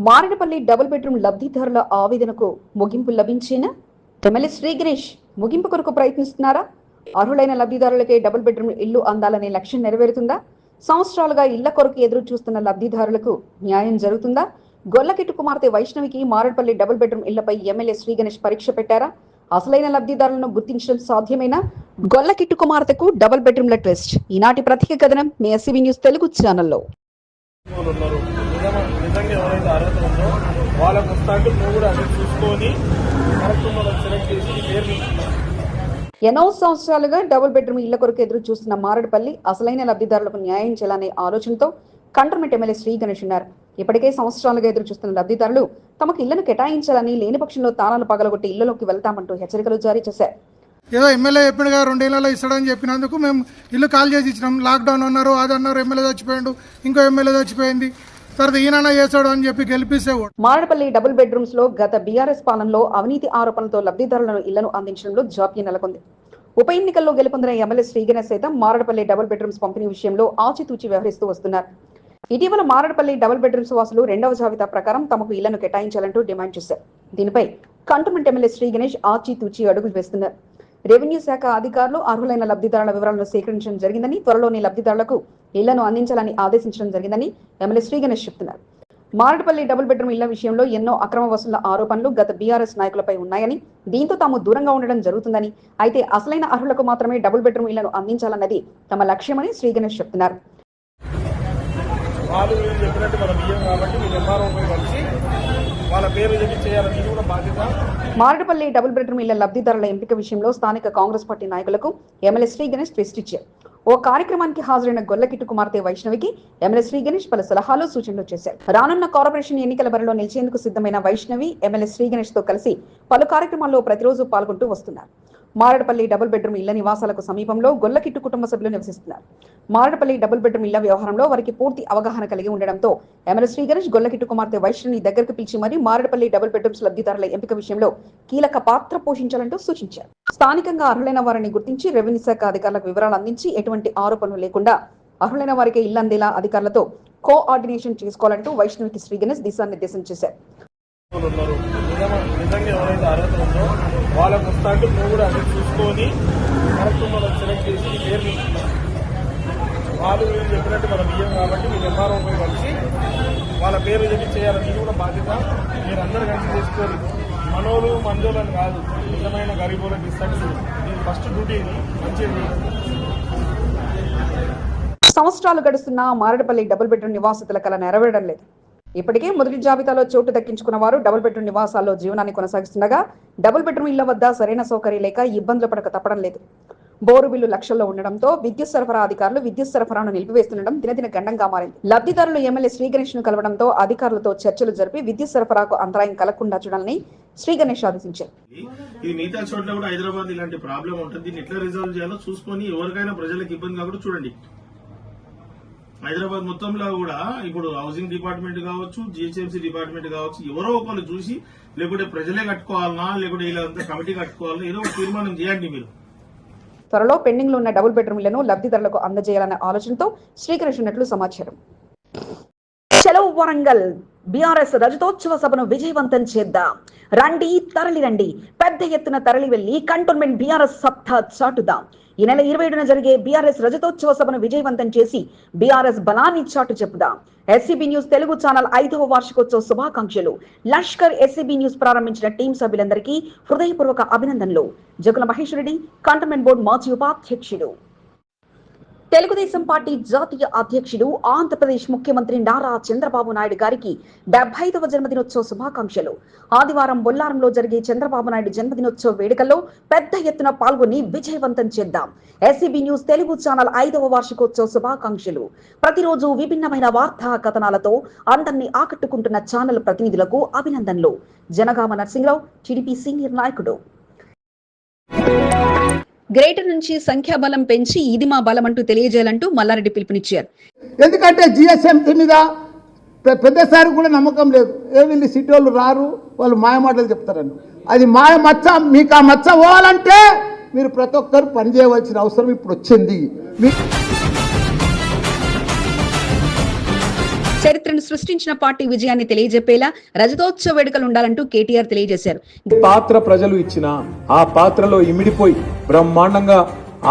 Marredpally double bedroom లబ్ధిదారుల ఆవేదనకు ముగింపు లభించేనా? MLA Shri Ganesh ముగింపు కొరకు ప్రయత్నిస్తున్నారా? అర్హులైన లబ్ధిదారులకే డబుల్ బెడ్రూమ్ ఇల్లు అందాలనే లక్ష్యం నెరవేరుతుందా? సంవత్సరాలుగా ఇళ్ల కొరకు ఎదురు చూస్తున్న లబ్ధిదారులకు న్యాయం జరుగుతుందా? గొల్లకిట్టు కుమార్తె వైష్ణవికి మారేడుపల్లి డబుల్ బెడ్రూమ్ ఇళ్లపై ఎమ్మెల్యే శ్రీ గణేష్ పరీక్ష పెట్టారా? అసలైన లబ్ధిదారులను గుర్తించడం సాధ్యమేనా? గొల్లకిట్టు కుమార్తెకు డబుల్ బెడ్రూమ్ల ట్విస్ట్. ఈనాటి ప్రత్యేక కథనం మీ ఎస్సీబీ న్యూస్ తెలుగు ఛానల్లో. నిజంగా ఎవరైతే అర్హత ఉందో వాళ్ళకు వస్తాంటే నువ్వు కూడా అది చూసుకొని సెలెక్ట్ చేసి ఎన్నో సంవత్సరాలుగా డబుల్ బెడ్రూమ్ ఇళ్ల కొరకు ఎదురు చూస్తున్న మారేడుపల్లి అసలైన లబ్ధిదారులకు న్యాయం చేయాలనే ఆలోచనతో కంటోన్మెంట్ ఎమ్మెల్యే శ్రీ గణేష్ ఉన్నారు. ఇప్పటికే సంవత్సరాలుగా ఎదురు చూస్తున్న లబ్ధిదారులు తమకు ఇళ్లను కేటాయించాలని, లేని పక్షంలో తాళాలు పగలగొట్టి ఇళ్లలోకి వెళ్తామంటూ హెచ్చరికలు జారీ చేశారు. ఏదో ఎమ్మెల్యే చెప్పినగా 2 ఏళ్లలో ఇస్తాడని చెప్పినందుకు మేము ఇల్లు కాల్ చేసి ఇచ్చినాం. లాక్డౌన్ అన్నారు, అది అన్నారు, ఎమ్మెల్యే చచ్చిపోయాడు, ఇంకో ఎమ్మెల్యే చచ్చిపోయింది, తర్వాత ఈయన చేస్తాడు అని చెప్పి గెలిపిస్తే. మారేడుపల్లి డబుల్ బెడ్రూమ్స్ లో గత బీఆర్ఎస్ పాలనలో అవినీతి ఆరోపణలతో లబ్ధిదారులను ఇళ్లను అందించడంలో జాప్యం నెలకొంది. ఉప ఎన్నికల్లో గెలుపొందిన ఎమ్మెల్యే శ్రీ గణేష్ సైతం మారేడుపల్లి డబుల్ బెడ్రూమ్స్ పంపిణీ విషయంలో ఆచితూచి వ్యవహరిస్తూ వస్తున్నారు. ఇటీవల మారేడుపల్లి డబుల్ బెడ్రూమ్స్ వాసులు 2వ జాబితా ప్రకారం తమకు ఇళ్లను కేటాయించాలంటూ డిమాండ్ చేశారు. దీనిపై కంటోన్మెంట్ ఎమ్మెల్యే శ్రీ గణేష్ ఆచితూచి అడుగులు వేస్తున్నారు. రెవెన్యూ శాఖ అధికారులు అర్హులైన లబ్ధిదారుల వివరాలను సేకరించడం జరిగిందని, త్వరలోని లబ్ధిదారులకు ఇళ్లను అందించాలని ఆదేశించడం జరిగిందని ఎమ్మెల్యే శ్రీ గణేష్ చెప్తున్నారు. మారేడుపల్లి డబుల్ బెడ్రూమ్ ఇళ్ల విషయంలో ఎన్నో అక్రమ వసూళ్ల ఆరోపణలు గత బీఆర్ఎస్ నాయకులపై ఉన్నాయని, దీంతో తాము దూరంగా ఉండడం జరుగుతుందని, అయితే అసలైన అర్హులకు మాత్రమే డబుల్ బెడ్రూమ్ ఇళ్లను అందించాలన్నది తమ లక్ష్యమని శ్రీ గణేష్ చెప్తున్నారు. మారేడుపల్లి డబుల్ బెడ్రూమ్ ఇళ్ల లబ్ధిదారుల ఎంపిక విషయంలో స్థానిక కాంగ్రెస్ పార్టీ నాయకులకు ఎమ్మెల్యే శ్రీ గణేష్ ట్విస్ట్ ఇచ్చారు. ఓ కార్యక్రమానికి హాజరైన గొల్లకిట్టు కుమార్తె వైష్ణవికి ఎమ్మెల్యే శ్రీ గణేష్ పలు సలహాలు, సూచనలు చేశారు. రానున్న కార్పొరేషన్ ఎన్నికల బరిలో నిలిచేందుకు సిద్ధమైన వైష్ణవి ఎమ్మెల్యే శ్రీ గణేష్ తో కలిసి పలు కార్యక్రమాల్లో ప్రతిరోజు పాల్గొంటూ వస్తున్నారు. మారేడుపల్లి డబుల్ బెడ్రూమ్ ఇళ్ల నివాసాలకు సమీపంలో గొల్లకిట్టు కుటుంబ సభ్యులు నివసిస్తున్నారు. మారేడుపల్లి డబుల్ బెడ్రూమ్ ఇళ్ల వ్యవహారంలో వారికి పూర్తి అవగాహన కలిగి ఉండడంతో ఎమ్మెల్యే శ్రీ గణేష్ గొల్లకిట్టు కుమార్తె వైష్ణవిని దగ్గరకు పిలిచి మరీ మారేడుపల్లి డబుల్ బెడ్రూమ్స్ లబ్ధిదారుల ఎంపిక విషయంలో కీలక పాత్ర పోషించాలంటూ సూచించారు. స్థానికంగా అర్హులైన వారిని గుర్తించి రెవెన్యూ శాఖ అధికారులకు వివరాలు అందించి ఎటువంటి ఆరోపణలు లేకుండా అర్హులైన వారికి ఇళ్లు అందేలా అధికారులతో కోఆర్డినేషన్ చేసుకోవాలంటూ వైష్ణవికి శ్రీ గణేష్ దిశానిర్దేశం చేశారు. నిజంగా ఎవరైతే అర్హత ఉందో వాళ్ళకు వస్తాంటే నువ్వు కూడా అది చూసుకొని సెలెక్ట్ చేసి వాళ్ళు చెప్పినట్టు మనం ఇయ్యం కాబట్టి మీరు ఎంఆర్ఓ కలిసి వాళ్ళ పేరు చెప్పి చేయాలని కూడా బాధ్యత మీరు అందరూ కలిసి చేసుకోవాలి. మనోలు మంజోలని కాదు, నిజమైన గరీబులకు ఇస్తాడు. దీని ఫస్ట్ డ్యూటీని మంచిగా. సంవత్సరాలు గడుస్తున్నా మారేడుపల్లి డబుల్ బెడ్రూమ్ నివాసితుల కల నెరవేరడం లేదు. ఇప్పటికే మొదటి జాబితాలో చోటు దక్కించుకున్న వారు డబుల్ బెడ్రూమ్ నివాసాల్లో జీవనాన్ని కొనసాగిస్తుండగా డబుల్ బెడ్రూమ్ ఇళ్ల వద్ద సరైన సౌకర్యం లేక ఇబ్బందులు పడక తప్పడం లేదు. బోరు బిల్లు లక్షల్లో ఉండడంతో విద్యుత్ సరఫరా అధికారులు విద్యుత్ సరఫరాను నిలిపివేస్తుండడం దినదిన గండంగా మారింది. లబ్ధిదారులు ఎమ్మెల్యే శ్రీ గణేష్ ను కలవడంతో అధికారులతో చర్చలు జరిపి విద్యుత్ సరఫరాకు అంతరాయం కలగకుండా చూడాలని శ్రీ గణేష్ ఆదేశించారు. ఇది మిగతా చోట్ల కూడా హైదరాబాద్ ఇలాంటి ప్రాబ్లం ఉంటుంది. దీన్ని ఎట్లా రిజాల్వ్ చేయాలో చూసుకొని ఎవరికైనా ప్రజలకు ఇబ్బంది కాకుండా చూడండి. హైదరాబాద్ మొత్తంలో కూడా ఇప్పుడు హౌసింగ్ డిపార్ట్మెంట్ కావచ్చు, జిహెచ్ఎంసీ డిపార్ట్మెంట్ కావచ్చు, ఎవరో ఒకరు చూసి లేకుంటే ప్రజలే కట్టుకోవాలన్నా లేకుంటే ఇలా కమిటీ కట్టుకోవాలన్నా ఏదో ఒక తీర్మానం చేయండి. మీరు త్వరలో పెండింగ్ లో ఉన్న డబుల్ బెడ్రూమ్ ఇళ్లను లబ్ధిదారులకు అందజేయాలనే ఆలోచనతో శ్రీకరించినట్లు సమాచారం. చలో వరంగల్ బీఆర్ఎస్ రజతోత్సవ సభను విజయవంతం చేద్దాం. రండి, తరలి రండి, పెద్ద ఎత్తున తరలి వెళ్లి కంటోన్మెంట్ బీఆర్ఎస్ సత్తా చాటుదాం. ఈ నెల 27న జరిగే బీఆర్ఎస్ రజతోత్సవ సభను విజయవంతం చేసి బీఆర్ఎస్ బలాన్ని చాటు చెప్పుదాం. ఎస్సీబీ న్యూస్ తెలుగు ఛానల్ 5వ వార్షికోత్సవ శుభాకాంక్షలు. లష్కర్ ఎస్సీబీ న్యూస్ ప్రారంభించిన టీం సభ్యులందరికీ హృదయపూర్వక అభినందనలు. జగుల మహేష్ రెడ్డి, కంటోన్మెంట్ బోర్డు మాజీ ఉపాధ్యక్షుడు. తెలుగుదేశం పార్టీ జాతీయ అధ్యక్షుడు, ఆంధ్రప్రదేశ్ ముఖ్యమంత్రి నారా చంద్రబాబు నాయుడు గారికి 75వ జన్మదినోత్సవ శుభాకాంక్షలు. ఆదివారం బొల్లారంలో జరిగే చంద్రబాబు నాయుడు జన్మదినోత్సవ వేడుకల్లో పెద్ద ఎత్తున పాల్గొని విజయవంతం చేద్దాం. ఎస్సీబీ న్యూస్ తెలుగు ఛానల్ 5వ వార్షికోత్సవ శుభాకాంక్షలు. ప్రతిరోజు విభిన్నమైన వార్తా కథనాలతో అందరినీ ఆకట్టుకుంటున్న ఛానల్ ప్రతినిధులకు అభినందనలు. జనగామ నరసింహరావు, టీడీపీ సీనియర్ నాయకుడు. గ్రేటర్ నుంచి సంఖ్యాబలం పెంచి ఇది మా బలం అంటూ తెలియజేయాలంటూ మల్లారెడ్డి పిలుపునిచ్చారు. ఎందుకంటే జిఎస్ఎంసీ మీద పెద్దసారి కూడా నమ్మకం లేదు. వీళ్ళు సిటీ వాళ్ళు రారు, వాళ్ళు మాయమాటలు చెప్తారని. అది మాయ మచ్చ. మీకు ఆ మచ్చ పోవాలంటే మీరు ప్రతి ఒక్కరు పనిచేయవలసిన అవసరం ఇప్పుడు వచ్చింది. చరిత్రను సృష్టించిన పార్టీ విజయాన్ని తెలియజెప్పేలా రజతోత్సవ వేడుకలు ఉండాలంటూ కేటీఆర్ తెలియజేశారు. పాత్ర ప్రజలు ఇచ్చిన ఆ పాత్రలో ఇమిడిపోయి బ్రహ్మాండంగా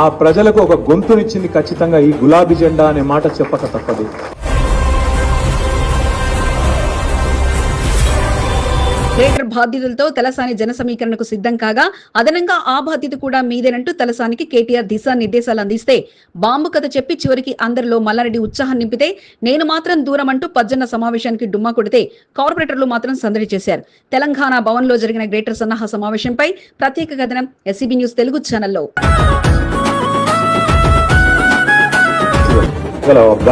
ఆ ప్రజలకు ఒక గొంతునిచ్చింది ఖచ్చితంగా ఈ గులాబీ జెండా అనే మాట చెప్పక తప్పదు. గ్రేటర్ బాధ్యతలతో తలసాని జన సమీకరణకు సిద్ధం కాగా అదనంగా ఆ బాధ్యత కూడా మీదేనంటూ తలసానికి కేటీఆర్ దిశానిర్దేశాలు అందిస్తే బాంబు కథ చెప్పి చివరికి అందరిలో మల్లారెడ్డి ఉత్సాహం నింపితే నేను మాత్రం దూరం అంటూ పజ్జన్న సమావేశానికి డుమ్మా కొడితే కార్పొరేటర్లు మాత్రం సందడి చేశారు. తెలంగాణ భవన్ లో జరిగిన గ్రేటర్ సన్నాహ సమావేశంపై ప్రత్యేక కథనం ఎస్సీబీ న్యూస్ తెలుగు ఛానల్లో.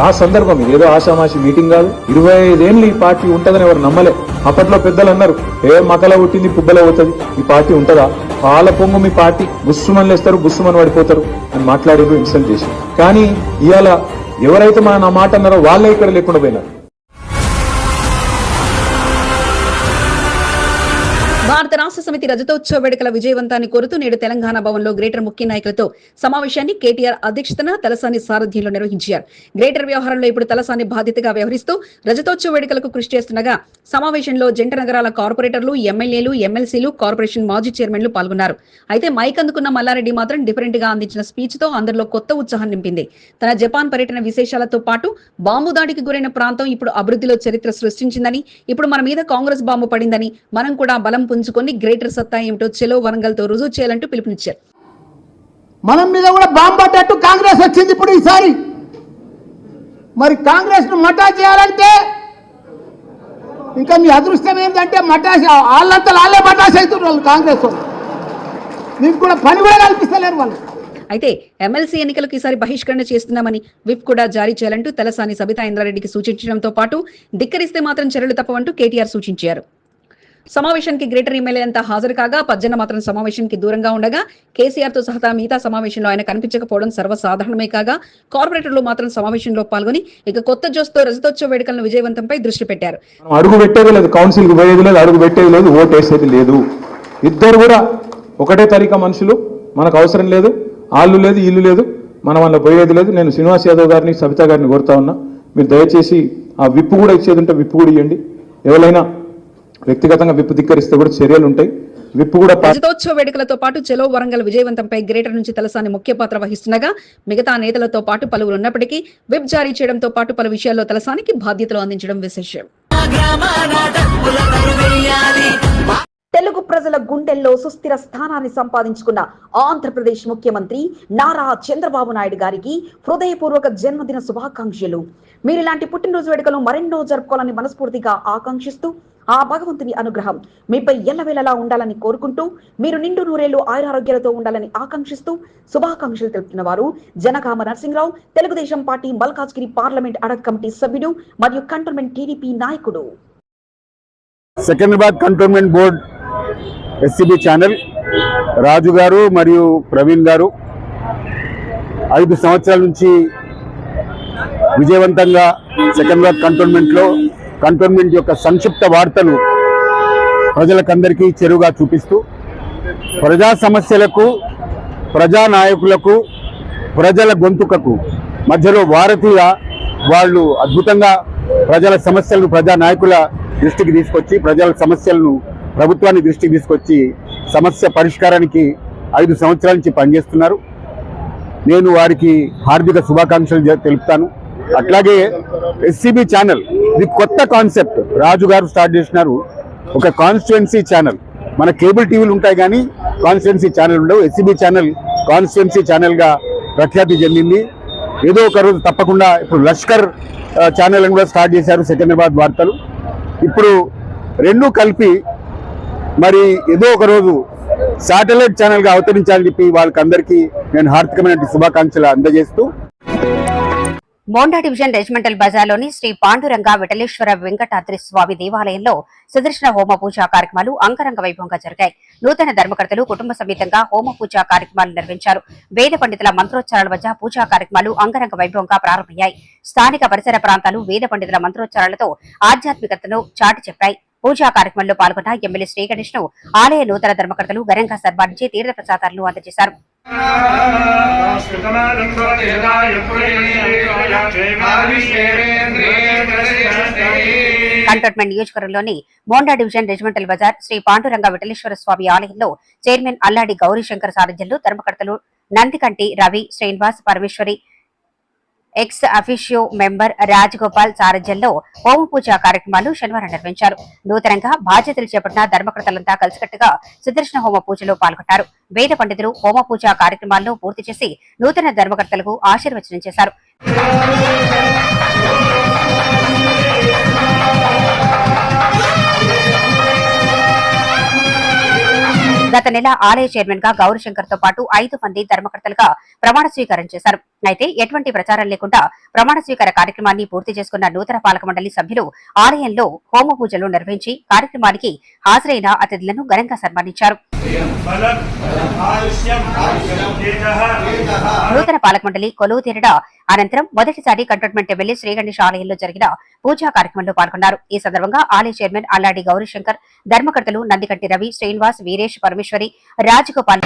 ఆ సందర్భం ఏదో ఆషామాషి మీటింగ్ కాదు. 25 ఏళ్ళు ఈ పార్టీ ఉంటదని ఎవరు నమ్మలే. అప్పట్లో పెద్దలు అన్నారు, ఏ మకల పుట్టింది పుబ్బల పోతుంది, ఈ పార్టీ ఉంటదా, పాల పొంగు మీ పార్టీ, గుస్సుమని లేస్తారు గుస్సుమని పడిపోతారు అని మాట్లాడారు, ఇన్సల్ట్ చేసి. కానీ ఇవాళ ఎవరైతే మన నా మాట అన్నారో వాళ్ళే ఇక్కడ లేకుండా పోయినారు. భారత రాష్ట్ర సమితి రజతోత్సవ వేడుకల విజయవంతాన్ని కోరుతూ నేడు తెలంగాణ భవన్ లో గ్రేటర్ ముఖ్య నాయకులతో సమావేశాన్ని కేటీఆర్ అధ్యక్షతన తలసాని సారథ్యంలో నిర్వహించారు. గ్రేటర్ వ్యవహారంలో ఇప్పుడు తలసాని బాధ్యతగా వ్యవహరిస్తూ రజతోత్సవ వేడుకలకు కృషి చేస్తుండగా సమావేశంలో జంట నగరాల కార్పొరేటర్లు, ఎమ్మెల్యేలు, ఎమ్మెల్సీలు, కార్పొరేషన్ మాజీ చైర్మన్లు పాల్గొన్నారు. అయితే మైక్ అందుకున్న మల్లారెడ్డి మాత్రం డిఫరెంట్ గా అందించిన స్పీచ్ తో అందరిలో కొత్త ఉత్సాహం నింపింది. తన జపాన్ పర్యటన విశేషాలతో పాటు బాంబు దాడికి గురైన ప్రాంతం ఇప్పుడు అభివృద్ధిలో చరిత్ర సృష్టించిందని, ఇప్పుడు మన మీద కాంగ్రెస్ బాంబు పడిందని, మనం కూడా బలం పుంజుకొని గ్రేటర్ సత్తా ఏమిటో చెలో వరంగల్ తో రుజువు చేయాలంటూ పిలుపునిచ్చారు. మనం మీద కూడా బాంబు పడ్డట్టు కాంగ్రెస్ వచ్చింది ఇప్పుడు ఈసారి. మరి కాంగ్రెస్ ను మటా చేయాలంటే ఇంకా మీ అదృష్టం ఏంటంటే మటాష్ వాళ్ళంతా వాళ్ళే మటాష్ అవుతున్నారు వాళ్ళు కాంగ్రెస్ వాళ్ళు. మీకు కూడా పని కూడా కల్పిస్తలేరు వాళ్ళు. అయితే ఎమ్మెల్సీ ఎన్నికలకు ఈసారి బహిష్కరణ చేస్తున్నామని విప్ కూడా జారీ చేయాలంటూ తలసాని సబితా ఇంద్రారెడ్డికి సూచించడంతో పాటు ధిక్కరిస్తే మాత్రం చర్యలు తప్పవంటూ కేటీఆర్ సూచించారు. సమావేశానికి గ్రేటర్ ఎమ్మెల్యే అంతా హాజరు కాగా పజ్జన్న మాత్రం సమావేశానికి దూరంగా ఉండగా కేసీఆర్ తో సహా మిగతా సమావేశంలో ఆయన కనిపించకపోవడం సర్వసాధారణమే కాగా కార్పొరేటర్లు మాత్రం సమావేశంలో పాల్గొని ఇక కొత్త జోస్తో రజతోత్సవ వేడుకలను విజయవంతంపై దృష్టి పెట్టారు. అడుగు పెట్టేది లేదు, కౌన్సిల్కి పోయేది లేదు, అడుగు పెట్టేది లేదు, ఓటు వేసేది లేదు. ఇద్దరు కూడా ఒకటే తరీకా మనుషులు, మనకు అవసరం లేదు, ఆళ్ళు లేదు ఇల్లు లేదు, మనం అందులో పోయేది లేదు. నేను శ్రీనివాస్ యాదవ్ గారిని సబితా గారిని కోరుతా ఉన్నా, మీరు దయచేసి ఆ విప్పు కూడా ఇచ్చేది ఉంటే విప్పు కూడా ఇవ్వండి. ఎవరైనా వ్యక్తిగతంగా విప్పు ధిక్కరిస్తే కూడా చర్యలు ఉంటాయి. విప్పు కూడా రజతోత్సవ వేడుకలతో పాటు చెలో వరంగల్ విజయవంతంపై గ్రేటర్ నుంచి తలసాని ముఖ్య పాత్ర వహిస్తుండగా మిగతా నేతలతో పాటు పలువురు ఉన్నప్పటికీ విప్ జారీ చేయడంతో పాటు పలు విషయాల్లో తలసానికి బాధ్యతలు అందించడం విశేషం. తెలుగు ప్రజల గుండెల్లో సుస్థిర స్థానాన్ని సంపాదించుకున్న ఆంధ్రప్రదేశ్ ముఖ్యమంత్రి నారా చంద్రబాబు నాయుడు గారికి హృదయపూర్వక జన్మదిన శుభాకాంక్షలు. మీరు ఇలాంటి పుట్టినరోజు వేడుకలు మరెన్నో జరుపుకోవాలని మనస్ఫూర్తిగా ఆకాంక్షిస్తూ ఆ భగవంతుని అనుగ్రహం మీపై ఎల్లవేళలా ఉండాలని కోరుకుంటూ మీరు నిండు నూరేళ్లు ఆయురారోగ్యాలతో ఉండాలని ఆకాంక్షిస్తూ శుభాకాంక్షలు తెలుపుతున్న వారు Janagama Narasimharao, Telugu Desam party Malkajgiri parliament ad hoc committee సభ్యుడు మరియు కంటోన్మెంట్ టీడీపీ నాయకుడు. Secunderabad cantonment board SCB channel Raju గారు మరియు ప్రవీణ్ గారు 5 సంవత్సరాల నుంచి విజయవంతంగా సికింద్రాబాద్ కంటోన్మెంట్ యొక్క సంక్షిప్త వార్తలు ప్రజలకందరికీ చెరువుగా చూపిస్తూ ప్రజా సమస్యలకు, ప్రజా నాయకులకు, ప్రజల గొంతుకకు మధ్యలో వారధిగా వాళ్ళు అద్భుతంగా ప్రజల సమస్యలను ప్రజా నాయకుల దృష్టికి తీసుకొచ్చి, ప్రజల సమస్యలను ప్రభుత్వాన్ని దృష్టికి తీసుకొచ్చి సమస్య పరిష్కారానికి 5 సంవత్సరాల నుంచి పనిచేస్తున్నారు. నేను వారికి హార్దిక శుభాకాంక్షలు తెలుపుతాను. అట్లాగే ఎస్సీబీ ఛానల్ ఇది కొత్త కాన్సెప్ట్ రాజు గారు స్టార్ట్ చేసినారు. ఒక కాన్స్టిట్యుయెన్సీ ఛానల్, మన కేబుల్ టీవీలు ఉంటాయి కానీ కాన్స్టిట్యుయెన్సీ ఛానల్ ఉండవు. ఎస్సీబీ ఛానల్ కాన్స్టిట్యుయెన్సీ ఛానల్గా ప్రఖ్యాతి చెందింది. ఏదో ఒక రోజు తప్పకుండా ఇప్పుడు లష్కర్ ఛానల్ కూడా స్టార్ట్ చేశారు సికింద్రాబాద్ వార్తలు. ఇప్పుడు రెండూ కలిపి మరి ఏదో ఒక రోజు శాటిలైట్ ఛానల్గా అవతరించాలని చెప్పి వాళ్ళకందరికీ నేను హార్దికమైన శుభాకాంక్షలు అందజేస్తూ మోండా డివిజన్ రెజిమెంటల్ బజార్లోని శ్రీ పాండురంగ విఠలేశ్వర వెంకటాద్రి స్వామి దేవాలయంలో సుదర్శన హోమ పూజా కార్యక్రమాలు అంగరంగ వైభవంగా జరిగాయి. నూతన ధర్మకర్తలు కుటుంబ సమేతంగా హోమ పూజా కార్యక్రమాలు నిర్వహించారు. వేద పండితుల మంత్రోచ్చారాల మధ్య పూజా కార్యక్రమాలు అంగరంగ వైభవంగా ప్రారంభమయ్యాయి. స్థానిక పరిసర ప్రాంతాలు వేద పండితుల మంత్రోచ్చారాలతో ఆధ్యాత్మికతను చాటి చెప్పాయి. పూజా కార్యక్రమంలో పాల్గొన్న ఎమ్మెల్యే శ్రీ గణేష్ ను ఆలయ నూతన ధర్మకర్తలు ఘనంగా సన్మానించి తీర్థ ప్రసాదాలను అందజేశారు. కంటోన్మెంట్ నియోజకవర్గంలోని మోండా డివిజన్ రెజిమెంటల్ బజార్ శ్రీ పాండురంగ విఠలేశ్వర స్వామి ఆలయంలో చైర్మన్ అల్లాడి గౌరీశంకర్ సారథ్యంలో ధర్మకర్తలు Nandikanti Ravi, Srinivas, Parameshwari, ex officio member Rajagopal సారథ్యంలో హోమ పూజ కార్యక్రమాలు శనివారం నిర్వహించారు. నూతనంగా బాధ్యతలు చేపట్టిన ధర్మకర్తలంతా కలిసికట్టుగా సుదర్శన హోమ పూజలో పాల్గొన్నారు. వేద పండితులు హోమ పూజ కార్యక్రమాలను పూర్తి చేసి నూతన ధర్మకర్తలకు ఆశీర్వచనం చేశారు. గత నెల ఆలయ చైర్మన్ గా గౌరీశంకర్ తో పాటు 5 మంది ధర్మకర్తలుగా ప్రమాణ స్వీకారం చేశారు. అయితే ఎటువంటి ప్రచారం లేకుండా ప్రమాణ స్వీకార కార్యక్రమాన్ని పూర్తి చేసుకున్న నూతన పాలక మండలి సభ్యులు ఆలయంలో హోమ పూజలు నిర్వహించి కార్యక్రమానికి హాజరైన అతిథులను ఘనంగా సన్మానించారు. నూతన పాలక మండలి కొలువు తీరడ అనంతరం మొదటిసారి కంటోన్మెంట్ ఎమ్మెల్యే శ్రీ గణేష్ ఆలయంలో జరిగిన పూజా కార్యక్రమంలో పాల్గొన్నారు. ఈ సందర్భంగా ఆలయ చైర్మన్ అల్లాడి గౌరీశంకర్, ధర్మకర్తలు నందికంటి రవి, శ్రీనివాస్, వీరేష్, పరమేశ్వరి, రాజగోపాల్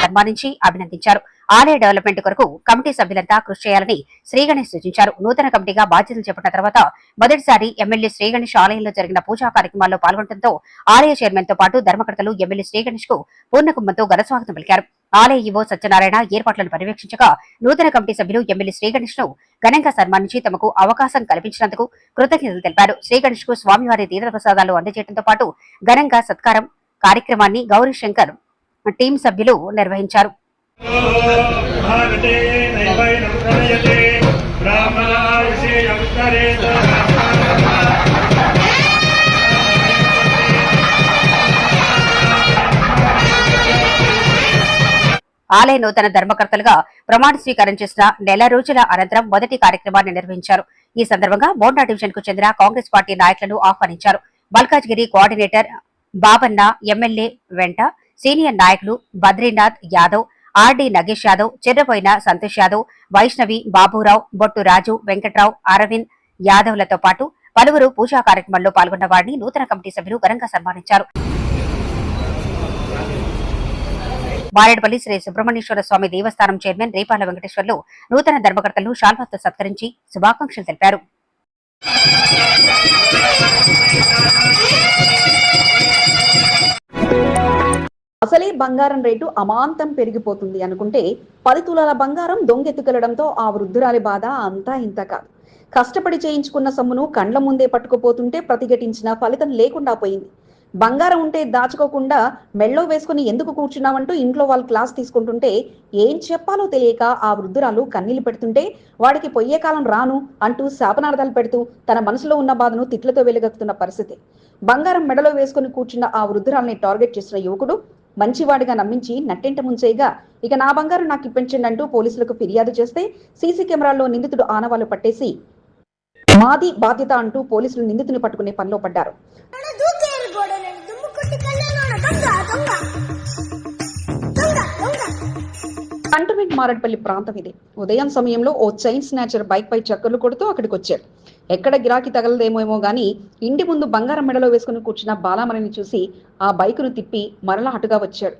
సన్మానించి అభినందించారు. ఆలయ డెవలప్మెంట్ కొరకు కమిటీ సభ్యులంతా కృషి చేయాలని శ్రీ గణేష్ సూచించారు. నూతన కమిటీగా బాధ్యతలు చేపట్టిన తర్వాత మొదటిసారి ఎమ్మెల్యే శ్రీ గణేష్ ఆలయంలో జరిగిన పూజా కార్యక్రమాల్లో పాల్గొనడంతో ఆలయ చైర్మన్ తో పాటు ధర్మకర్తలు ఎమ్మెల్యే శ్రీ గణేష్ కు పూర్ణకుంభంతో ఘనస్వాగతం పలికారు. ఆలయ ఈవో సత్యనారాయణ ఏర్పాట్లను పర్యవేక్షించగా నూతన కమిటీ సభ్యులు ఎమ్మెల్యే శ్రీ గణేష్ ను ఘనంగా సన్మానించి తమకు అవకాశం కల్పించినందుకు కృతజ్ఞతలు తెలిపారు. శ్రీ గణేష్ కు స్వామివారి తీర్థ ప్రసాదాలు అందజేయడంతో పాటు ఘనంగా సత్కారం కార్యక్రమాన్ని గౌరీశంకర్ టీం సభ్యులు నిర్వహించారు. ఆలయ నూతన ధర్మకర్తలుగా ప్రమాణ స్వీకారం చేసిన నెల రోజుల అనంతరం మొదటి కార్యక్రమాన్ని నిర్వహించారు. ఈ సందర్భంగా మోండా డివిజన్ కు చెందిన కాంగ్రెస్ పార్టీ నాయకులను ఆహ్వానించారు. మల్కాజ్గిరి కోఆర్డినేటర్ బాబన్న, ఎమ్మెల్యే వెంట సీనియర్ నాయకులు బద్రీనాథ్ యాదవ్, ఆర్డి నగేష్ యాదవ్, చెర్రపోయిన సంతోష్ యాదవ్, వైష్ణవి, బాబురావు, బొట్టు రాజు, వెంకట్రావు, అరవింద్ యాదవ్లతో పాటు పలువురు పూజా కార్యక్రమంలో పాల్గొన్న వారిని నూతన కమిటీ సభ్యులు ఘనంగా సన్మానించారు. మారేడుపల్లి శ్రీ సుబ్రహ్మణ్యేశ్వర స్వామి దేవస్థానం చైర్మన్ రేపాల వెంకటేశ్వర్లు నూతన ధర్మకర్తలను శాల్వాతో సత్కరించి శుభాకాంక్షలు తెలిపారు. అసలే బంగారం రేటు అమాంతం పెరిగిపోతుంది అనుకుంటే 10 తులాల బంగారం దొంగెత్తుకెళ్లడంతో ఆ వృద్ధురాలి బాధ అంతా ఇంత కాదు. కష్టపడి చేయించుకున్న సొమ్మును కండ్ల ముందే పట్టుకుపోతుంటే ప్రతిఘటించిన ఫలితం లేకుండా పోయింది. బంగారం ఉంటే దాచుకోకుండా మెళ్ళో వేసుకుని ఎందుకు కూర్చున్నావంటూ ఇంట్లో వాళ్ళు క్లాస్ తీసుకుంటుంటే ఏం చెప్పాలో తెలియక ఆ వృద్ధురాలు కన్నీళ్లు పెడుతుంటే వాడికి పొయ్యే కాలం రాను అంటూ శాపనార్థాలు పెడుతూ తన మనసులో ఉన్న బాధను తిట్లతో వెలుగెత్తుతున్న పరిస్థితి. బంగారం మెడలో వేసుకుని కూర్చున్న ఆ వృద్ధురాల్ని టార్గెట్ చేసిన యువకుడు మంచివాడిగా నమ్మించి నట్టెంట ముంచేయగా ఇక నా బంగారం నాకు ఇప్పించండి అంటూ పోలీసులకు ఫిర్యాదు చేస్తే సీసీ కెమెరాల్లో నిందితుడు ఆనవాళ్లు పట్టేసి మాది బాధ్యత అంటూ పోలీసులు నిందితుని పట్టుకునే పనిలో పడ్డారు. కంటోన్మెంట్ మారేడుపల్లి ప్రాంతం ఇది. ఉదయం సమయంలో ఓ చైన్ స్నాచర్ బైక్ పై చక్కర్లు కొడుతూ అక్కడికి వచ్చాడు. ఎక్కడ గిరాకీ తగలదేమో గానీ ఇంటి ముందు బంగారం మెడలో వేసుకుని కూర్చున్న బాలామణిని చూసి ఆ బైకును తిప్పి మరలా అటుగా వచ్చాడు.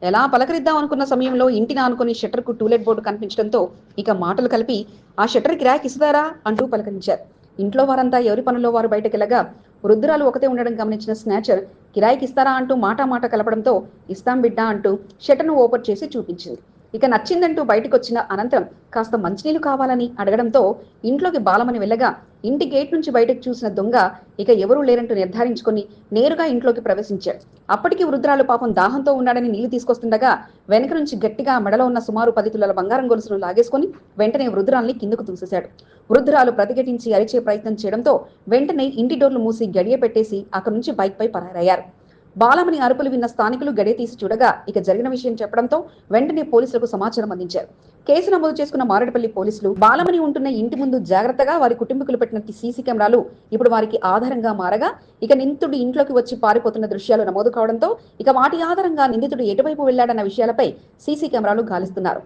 ఎలా పలకరిద్దాం అనుకున్న సమయంలో ఇంటిని ఆనుకుని షట్టర్ కు టూలెట్ బోర్డు కనిపించడంతో ఇక మాటలు కలిపి ఆ షట్టర్ గిరాకీ ఇస్తారా అంటూ పలకరించారు. ఇంట్లో వారంతా ఎవరి పనుల్లో వారు బయటకెళ్లగా వృద్ధురాలు ఒకతే ఉండడం గమనించిన స్నాచర్ కిరాయికి ఇస్తారా అంటూ మాట కలపడంతో ఇస్తాం బిడ్డా అంటూ షట్టర్ను ఓపెన్ చేసి చూపించింది. ఇక నచ్చిందంటూ బయటకు వచ్చిన అనంతరం కాస్త మంచినీళ్లు కావాలని అడగడంతో ఇంట్లోకి బాలమని వెళ్ళగా ఇంటి గేట్ నుంచి బయటకు చూసిన దొంగ ఇక ఎవరూ లేరంటూ నిర్ధారించుకుని నేరుగా ఇంట్లోకి ప్రవేశించాడు. అప్పటికి వృద్ధురాలు పాపం దాహంతో ఉన్నాడని నీళ్లు తీసుకొస్తుండగా వెనక నుంచి గట్టిగా మెడలో ఉన్న సుమారు 10 తులాల బంగారం గొలుసును లాగేసుకుని వెంటనే వృద్ధురాల్ని కిందకు తూసేశాడు. వృద్ధురాలు ప్రతిఘటించి అరిచే ప్రయత్నం చేయడంతో వెంటనే ఇంటి డోర్లు మూసి గడియ పెట్టేసి అక్కడి నుంచి బైక్ పై పరారయ్యారు. బాలమణి అరుపులు విన్న స్థానికులు గడియ తీసి చూడగా ఇక జరిగిన విషయం చెప్పడంతో వెంటనే పోలీసులకు సమాచారం అందించారు. కేసు నమోదు చేసుకున్న మారేడుపల్లి పోలీసులు బాలమణి ఉంటున్న ఇంటి ముందు జాగ్రత్తగా వారి కుటుంబీకులు పెట్టిన సీసీ కెమెరాలు ఇప్పుడు వారికి ఆధారంగా మారగా ఇక నిందితుడు ఇంట్లోకి వచ్చి పారిపోతున్న దృశ్యాలు నమోదు కావడంతో ఇక వాటి ఆధారంగా నిందితుడు ఎటువైపు వెళ్లాడన్న విషయాలపై సీసీ కెమెరాలు గాలిస్తున్నారు.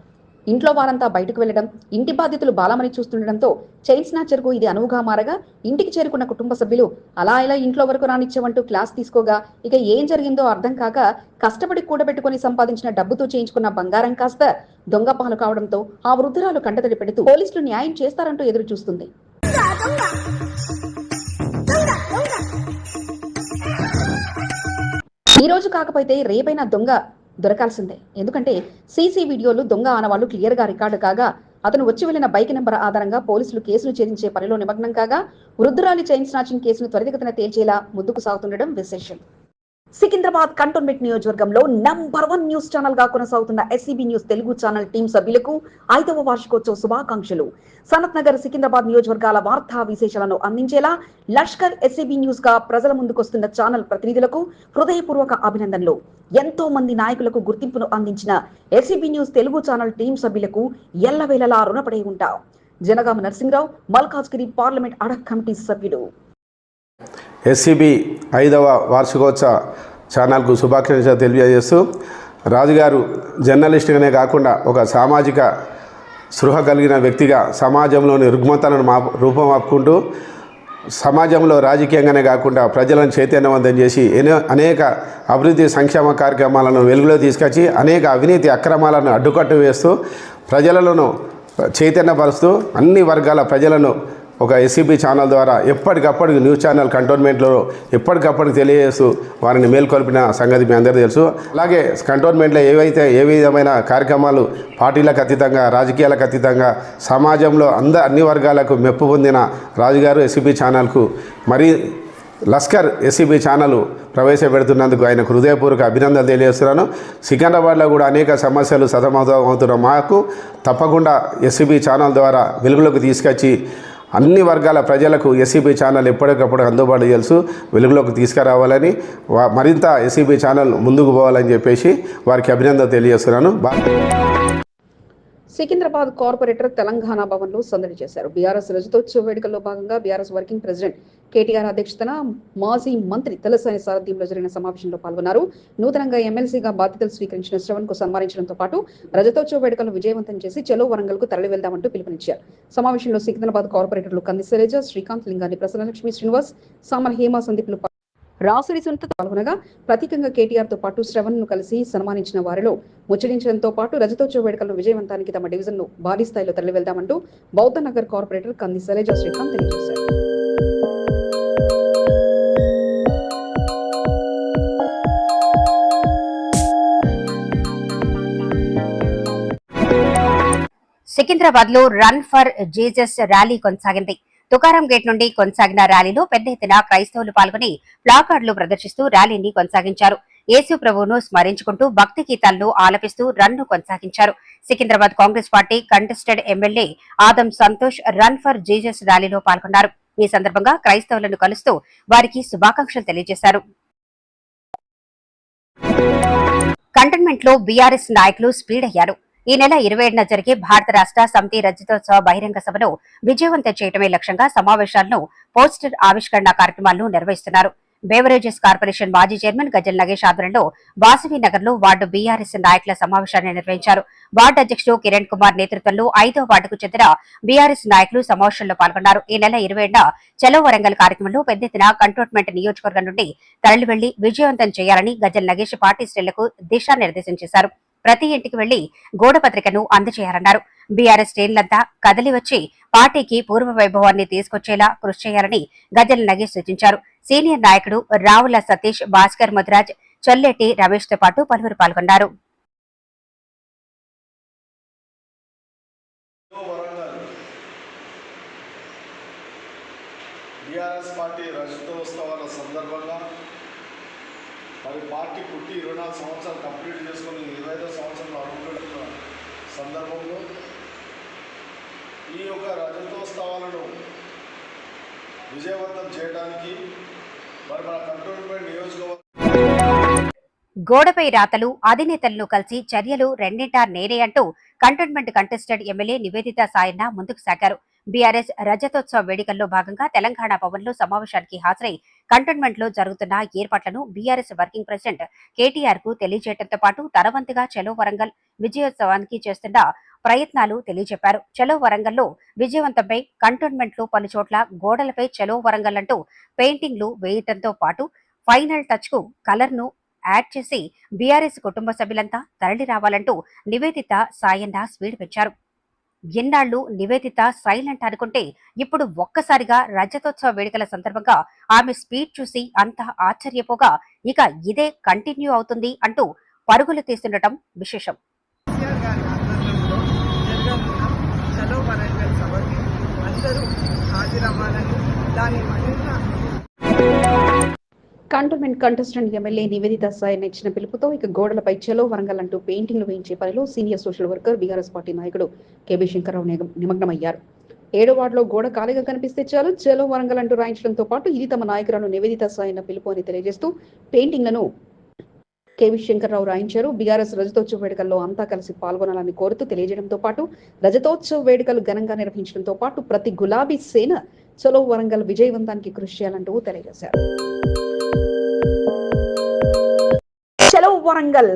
ఇంట్లో వారంతా బయటకు వెళ్లడం, ఇంటి బాధ్యతలు బాలమని చూస్తుండటంతో చైన్ స్నాచర్కు ఇది అనువుగా మారగా ఇంటికి చేరుకున్న కుటుంబ సభ్యులు అలా ఇలా ఇంట్లో వరకు రానిచ్చామంటూ క్లాస్ తీసుకోగా ఇక ఏం జరిగిందో అర్థం కాక కష్టపడి కూడబెట్టుకుని సంపాదించిన డబ్బుతో చేయించుకున్న బంగారం కాస్త దొంగ పాలు కావడంతో ఆ వృద్ధురాలు కంటతడి పెడుతూ పోలీసులు న్యాయం చేస్తారంటూ ఎదురు చూస్తుంది. ఈ రోజు కాకపోతే రేపైనా దొంగ దొరకాల్సిందే. ఎందుకంటే సీసీ వీడియోలు దొంగ ఆనవాళ్లు క్లియర్ గా రికార్డు కాగా అతను వచ్చి వెళ్లిన బైక్ నెంబర్ ఆధారంగా పోలీసులు కేసును ఛేదించే పనిలో నిమగ్నం కాగా వృద్ధురాలి చైన్ స్నాచింగ్ కేసును త్వరితగతిన తేల్చేలా ముందుకు సాగుతుండడం విశేషం. సికింద్రాబాద్ కంటోన్మెంట్ నియోజకవర్గంలో నంబర్ 1 న్యూస్ ఛానల్ గా కొనసాగుతున్న SCB news Telugu channel team సభ్యులకు 5వ వార్షికోత్సవ శుభాకాంక్షలు. సనత్ నగర్, సికింద్రాబాద్ నియోజకవర్గాల వార్తా విశేషాలను అందించేలా లష్కర్ ఎస్సీబీ న్యూస్ గా ప్రజల ముందుకొస్తున్న ఛానల్ ప్రతినిధులకు హృదయపూర్వక అభినందనలు. ఎంతో మంది నాయకులకు గుర్తింపును అందించిన SCB news Telugu channel team సభ్యులకు ఎల్లవేళలా రుణపడి ఉంటాం. Janagama Narasimharao, Malkajgiri parliament ad hoc committee సభ్యుడు. ఎస్సీబీ 5వ వార్షికోత్సవ ఛానల్కు శుభాకాంక్షలు తెలియజేస్తూ, రాజుగారు జర్నలిస్ట్గానే కాకుండా ఒక సామాజిక స్పృహ కలిగిన వ్యక్తిగా సమాజంలోని రుగ్మతలను రూపమాపుకుంటూ సమాజంలో రాజకీయంగానే కాకుండా ప్రజలను చైతన్యవంతం చేసి అనేక అభివృద్ధి సంక్షేమ కార్యక్రమాలను వెలుగులో తీసుకొచ్చి అనేక అవినీతి అక్రమాలను అడ్డుకట్టు వేస్తూ ప్రజలను చైతన్యపరుస్తూ అన్ని వర్గాల ప్రజలను ఒక ఎస్సీబీ ఛానల్ ద్వారా ఎప్పటికప్పటికి న్యూస్ ఛానల్ కంటోన్మెంట్లో ఎప్పటికప్పటికి తెలియజేస్తూ వారిని మేల్కొల్పిన సంగతి మీ అందరికీ తెలుసు. అలాగే కంటోన్మెంట్లో ఏ విధమైన కార్యక్రమాలు పార్టీలకు అతీతంగా, రాజకీయాలకు అతీతంగా సమాజంలో అన్ని వర్గాలకు మెప్పు పొందిన రాజుగారు ఎస్సీబీ ఛానల్కు మరీ లష్కర్ ఎస్సీబీ ఛానల్ ప్రవేశపెడుతున్నందుకు ఆయనకు హృదయపూర్వక అభినందనలు తెలియజేస్తున్నాను. సికింద్రాబాద్లో కూడా అనేక సమస్యలు సతమతమవుతున్న మాకు తప్పకుండా ఎస్సీబీ ఛానల్ ద్వారా వెలుగులోకి తీసుకొచ్చి అన్ని వర్గాల ప్రజలకు ఎస్సీబీ ఛానల్ ఎప్పటికప్పుడు అందుబాటులో తెలుసు వెలుగులోకి తీసుకురావాలని, మరింత ఎస్సీబీ ఛానల్ ముందుకు పోవాలని చెప్పేసి వారికి అభినందన తెలియజేస్తున్నాను. సికింద్రాబాద్ కార్పొరేటర్ తెలంగాణ భవన్లో సందడి చేశారు. బీఆర్ఎస్ రజతోత్సవ వేడుకల్లో భాగంగా బీఆర్ఎస్ వర్కింగ్ ప్రెసిడెంట్ కేటీఆర్ అధ్యక్షతన మాజీ మంత్రి తలసాని సారథ్యంలో జరిగిన సమావేశంలో పాల్గొన్నారు. నూతనంగా ఎమ్మెల్సీగా బాధ్యతలు స్వీకరించిన శ్రవణ్ కు సన్మానించడంతో పాటు రజతోత్సవ వేడుకలను విజయవంతం చేసి చలో వరంగల్ కు తరలి వెళ్దామంటూ పిలుపునిచ్చారు. సమావేశంలో సికింద్రాబాద్ కార్పొరేటర్లు కంది శైలజ, శ్రీకాంత్, లింగాని ప్రసన్నలక్ష్మి, శ్రీనివాస్, సామల, హేమ, సందీప్లు రాసురి సునీత పాల్గొనగా ప్రత్యేకంగా కేటీఆర్ తో పాటు శ్రవణ్ ను కలిసి సన్మానించిన వారిలో ముచ్చరించడంతో పాటు రజతోత్సవ వేడుకలను విజయవంతానికి తమ డివిజన్ ను భారీ స్థాయిలో తరలి వెళ్దామంటూ బౌద్ధ నగర్ కార్పొరేటర్ కంది శైలజ, శ్రీకాంత్ తెలియజేశారు. సికింద్రాబాద్ లో రన్ ఫర్ జీసస్ ర్యాలీ కొనసాగింది. తుకారం గేట్ నుండి కొనసాగిన ర్యాలీలో పెద్ద ఎత్తున క్రైస్తవులు పాల్గొని ప్లాకార్డులు ప్రదర్శిస్తూ ర్యాలీని కొనసాగించారు. యేసు ప్రభువును స్మరించుకుంటూ భక్తి గీతాలను ఆలపిస్తూ రన్ ను కొనసాగించారు. Secunderabad Congress party contested MLA Adam Santosh run for Jesus ర్యాలీలో పాల్గొన్నారు. ఈ సందర్భంగా క్రైస్తవులను కలుస్తూ వారికి శుభాకాంక్షలు తెలియజేశారు. కంటోన్మెంట్ లో బీఆర్ఎస్ నాయకులు స్పీడ్ అయ్యారు. ఈ నెల 27న జరిగే భారత రాష్ట్ర సమితి రజతోత్సవ బహిరంగ సభను విజయవంతం చేయడమే లక్ష్యంగా సమావేశాలను, పోస్టర్ ఆవిష్కరణ కార్యక్రమాలను నిర్వహిస్తున్నారు. బేవరేజెస్ కార్పొరేషన్ మాజీ చైర్మన్ గజల్ నగేష్ ఆధ్వర్యంలో వాసవి నగర్ లో వార్డు బీఆర్ఎస్ నాయకుల సమావేశాన్ని నిర్వహించారు. వార్డు అధ్యక్షుడు కిరణ్ కుమార్ నేతృత్వంలో 5వ వార్డుకు చెందిన బీఆర్ఎస్ నాయకులు సమావేశంలో పాల్గొన్నారు. ఈ నెల 27న చలో వరంగల్ కార్యక్రమంలో పెద్ద ఎత్తున కంటోన్మెంట్ నియోజకవర్గం నుండి తరలి వెళ్లి విజయవంతం చేయాలని గజల్ నగేష్ పార్టీ శ్రేణులకు దిశానిర్దేశం చేశారు. ప్రతి ఇంటికి వెళ్లి గోడ పత్రికను అందజేయాలన్నారు. బీఆర్ఎస్ శ్రేణులంతా కదలి వచ్చి పార్టీకి పూర్వ వైభవాన్ని తీసుకొచ్చేలా కృషి చేయాలని గజల్ నగేష్ సూచించారు. సీనియర్ నాయకుడు రావుల సతీష్, భాస్కర్ ముద్రాజ్, చొల్లెట్టి రమేష్ తో పాటు పలువురు పాల్గొన్నారు. మరి పార్టీ పుట్టి 24 సంవత్సరాలు కంప్లీట్ చేసుకొని 25వ సంవత్సరంలో అడుగుపెడుతున్న సందర్భంలో ఈ యొక్క రజతోత్సవాలను విజయవంతం చేయడానికి మరి మన కంటోన్మెంట్ నియోజకవర్గం గోడపై రాతలు, అధినేతలను కలిసి చర్యలు రెండింటా నేరే అంటూ cantonment contested MLA Nivedita Sayanna ముందుకు సాగారు. బీఆర్ఎస్ రజతోత్సవ వేడుకల్లో భాగంగా తెలంగాణ భవన్లో సమావేశానికి హాజరై కంటోన్మెంట్ లో జరుగుతున్న ఏర్పాట్లను బీఆర్ఎస్ వర్కింగ్ ప్రెసిడెంట్ కేటీఆర్ కు తెలియజేయడంతో పాటు తన వంతుగా చలో వరంగల్ విజయోత్సవానికి చేస్తున్న ప్రయత్నాలు తెలియజెప్పారు. చలో వరంగల్లో విజయవంతంపై కంటోన్మెంట్ లో పలు చోట్ల గోడలపై చలో వరంగల్ అంటూ పెయింటింగ్లు వేయడంతో పాటు ఫైనల్ టచ్ కు కలర్ ను యాడ్ చేసి బీఆర్ఎస్ కుటుంబ సభ్యులంతా తరలి రావాలంటూ నివేదిత సాయన్న స్పీడ్ పెంచారు. ఎన్నాళ్లు నివేదిత సైలెంట్ అనుకుంటే ఇప్పుడు ఒక్కసారిగా రజతోత్సవ వేడుకల సందర్భంగా ఆమె స్పీడ్ చూసి అంతా ఆశ్చర్యపోగా ఇక ఇదే కంటిన్యూ అవుతుంది అంటూ పరుగులు తీస్తుండటం విశేషం. Cantonment contestant MLA Nivedita Sayanna ఇచ్చిన పిలుపుతో ఇక గోడలపై చలో వరంగల్ అంటూ పెయింటింగ్లు వేయించే పనిలో senior social worker BRS party నాయకుడు కేబీ శంకర్రావు నిమగ్నమయ్యారు. 7వ వార్డులో గోడ ఖాళీగా కనిపిస్తే చాలు చలో వరంగల్ అంటూ రాయించడంతో పాటు ఇది తమ నాయకురాలు నివేదిత సాయన్న పిలుపు అని తెలియజేస్తూ పెయింటింగ్లను కేవీ శంకర్రావు రాయించారు. బీఆర్ఎస్ రజతోత్సవ వేడుకల్లో అంతా కలిసి పాల్గొనాలని కోరుతూ తెలియజేయడంతో పాటు రజతోత్సవ వేడుకలు ఘనంగా నిర్వహించడంతో పాటు ప్రతి గులాబీ సేన చలో వరంగల్ విజయవంతానికి కృషి చేయాలంటూ తెలియజేశారు. చలో వరంగల్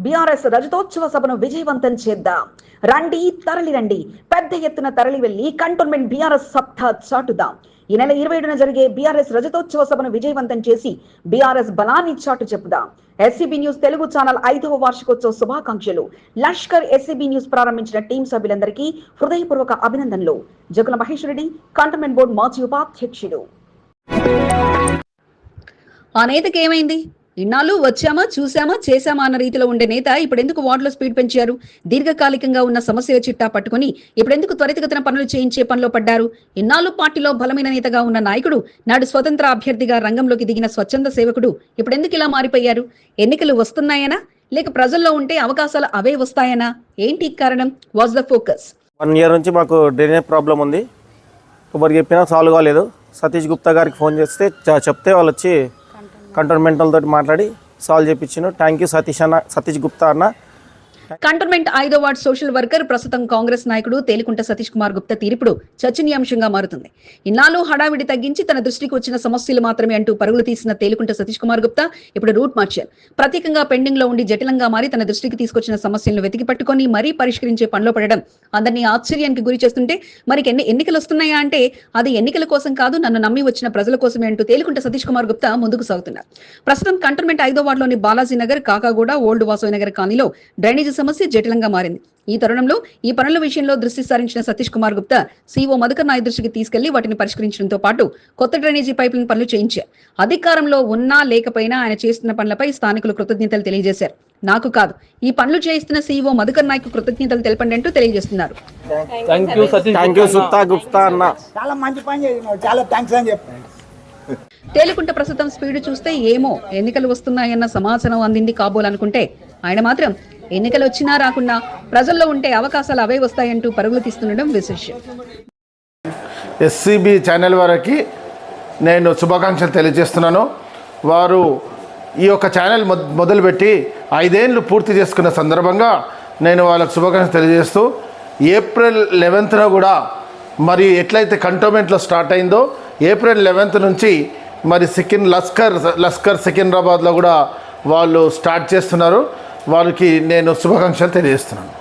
బీఆర్ఎస్ రజతోత్సవ సభను విజయవంతం చేద్దాం. రండి, తరలి రండి, పెద్ద ఎత్తున తరలి వెళ్లి కంటోన్మెంట్ బీఆర్ఎస్ సత్తా చాటుదాం. ఈ నెల 27న జరిగే బీఆర్ఎస్ రజతోత్సవ సభను విజయవంతం చేసి బీఆర్ఎస్ బలాన్ని చాటు చెప్పుదాం. ఎస్సీబీ న్యూస్ తెలుగు ఛానల్ 5వ వార్షికోత్సవ శుభాకాంక్షలు. లష్కర్ ఎస్సీబీ న్యూస్ ప్రారంభించిన టీం సభ్యులందరికీ హృదయపూర్వక అభినందనలు. జగుల మహేష్ రెడ్డి, కంటోన్మెంట్ బోర్డు మాజీ ఉపాధ్యక్షుడు. ఆ నేతకి ఏమైంది? ఇన్నాళ్ళు వచ్చామా, చూసామా, చేశామా అన్న రీతిలో ఉండే నేత ఇప్పుడెందుకు వార్డులో స్పీడ్ పెంచారు? దీర్ఘకాలికంగా ఉన్న సమస్యల చిట్టా పట్టుకుని ఇప్పుడెందుకు త్వరితగతిన పనులు చేయించే పనిలో పడ్డారు? ఇన్నాళ్ళు పార్టీలో బలమైన నేతగా ఉన్న నాయకుడు నాడు స్వతంత్ర అభ్యర్థిగా రంగంలోకి దిగిన స్వచ్ఛంద సేవకుడు ఇప్పుడెందుకు ఇలా మారిపోయారు? ఎన్నికలు వస్తున్నాయనా, లేక ప్రజల్లో ఉంటే అవకాశాలు అవే వస్తాయనా? ఏంటి కారణం? What's the focus? 1 year నుంచి మాకు డ్రైనేజ్ ప్రాబ్లం ఉంది. ఎవరికి చెప్పినా సాల్వ్ కాలేదు. సతీష్ గుప్తా గారికి ఫోన్ చేస్తే చెప్తే వాళ్ళు వచ్చి కంటోన్మెంట్ వాళ్ళతో మాట్లాడి సాల్వ్ చేయించాను. థ్యాంక్ యూ సతీష్ గుప్తా అన్న. కంటోన్మెంట్ 5వ వార్డు సోషల్ వర్కర్ ప్రస్తుతం కాంగ్రెస్ నాయకుడు తేలికుంట సతీష్ కుమార్ గుప్తా తీర్పుడు చర్చనీయాంశంగా మారుతుంది. ఇన్నాళ్ళు హడావిడి తగ్గించి తన దృష్టికి వచ్చిన సమస్యలు మాత్రమే అంటూ పరుగులు తీసిన తేలికుంట సతీష్ కుమార్ గుప్తా ఇప్పుడు రూట్ మార్చారు. ప్రత్యేకంగా పెండింగ్ లో ఉండి జటిలంగా మారి తన దృష్టికి తీసుకొచ్చిన సమస్యలను వెతికి పట్టుకొని మరీ పరిష్కరించే పనిలో పడడం అందరినీ ఆశ్చర్యానికి గురి చేస్తుంటే, మరి ఎన్నికలు వస్తున్నాయా అంటే అది ఎన్నికల కోసం కాదు, నన్ను నమ్మి వచ్చిన ప్రజల కోసమే అంటూ తేలికుంట సతీష్ కుమార్ గుప్తా ముందుకు సాగుతున్నారు. ప్రస్తుతం కంటోన్మెంట్ 5వ వార్డులోని బాలాజీ నగర్, కాకాగూడ, ఓల్డ్ వాసవి నగర్ కాలనీలో డ్రైనేజ్ సమస్య జటిలంగా మారింది. ఈ తరుణంలో ఈ పనుల విషయంలో దృష్టి సారించిన సతీష్ కుమార్ గుప్తా సీఓ మధుకర్ నాయక్ దృష్టికి తీసుకెళ్లి వాటిని పరిష్కరించడంతో పాటు కొత్త డ్రైనేజీ పైపులైన్ పనులు చేయించారు. అధికారంలో ఉన్నా లేకపోయినా ఆయన చేస్తున్న పనులపై స్థానికులు కృతజ్ఞతలు తెలియజేశారు. నాకు కాదు, ఈ పనులు చేయిస్తున్న సీఓ మధుకర్ నాయక్ కృతజ్ఞతలు తెలపండి అంటూ తెలియజేస్తున్నారు. తేలికుంట ప్రస్తుతం స్పీడ్ చూస్తే ఏమో ఎన్నికలు వస్తున్నాయన్న సమాచారం అందింది కాబోలనుకుంటే, ఆయన మాత్రం ఎన్నికలు వచ్చినా రాకున్నా ప్రజల్లో ఉంటే అవకాశాలు అవే వస్తాయంటూ పరుగులు తీస్తుండడం విశేషం. ఎస్సీబీ ఛానల్ వారికి నేను శుభాకాంక్షలు తెలియజేస్తున్నాను. వారు ఈ యొక్క ఛానల్ మొదలుపెట్టి 5 ఏళ్ళు పూర్తి చేసుకున్న సందర్భంగా నేను వాళ్ళకు శుభాకాంక్షలు తెలియజేస్తూ, ఏప్రిల్ 11న కూడా మరి ఎట్లయితే కంటోన్మెంట్లో స్టార్ట్ అయిందో ఏప్రిల్ 11th నుంచి మరి లస్కర్ సికింద్రాబాద్లో కూడా వాళ్ళు స్టార్ట్ చేస్తున్నారు. వారికి నేను శుభాకాంక్షలు తెలియజేస్తున్నాను.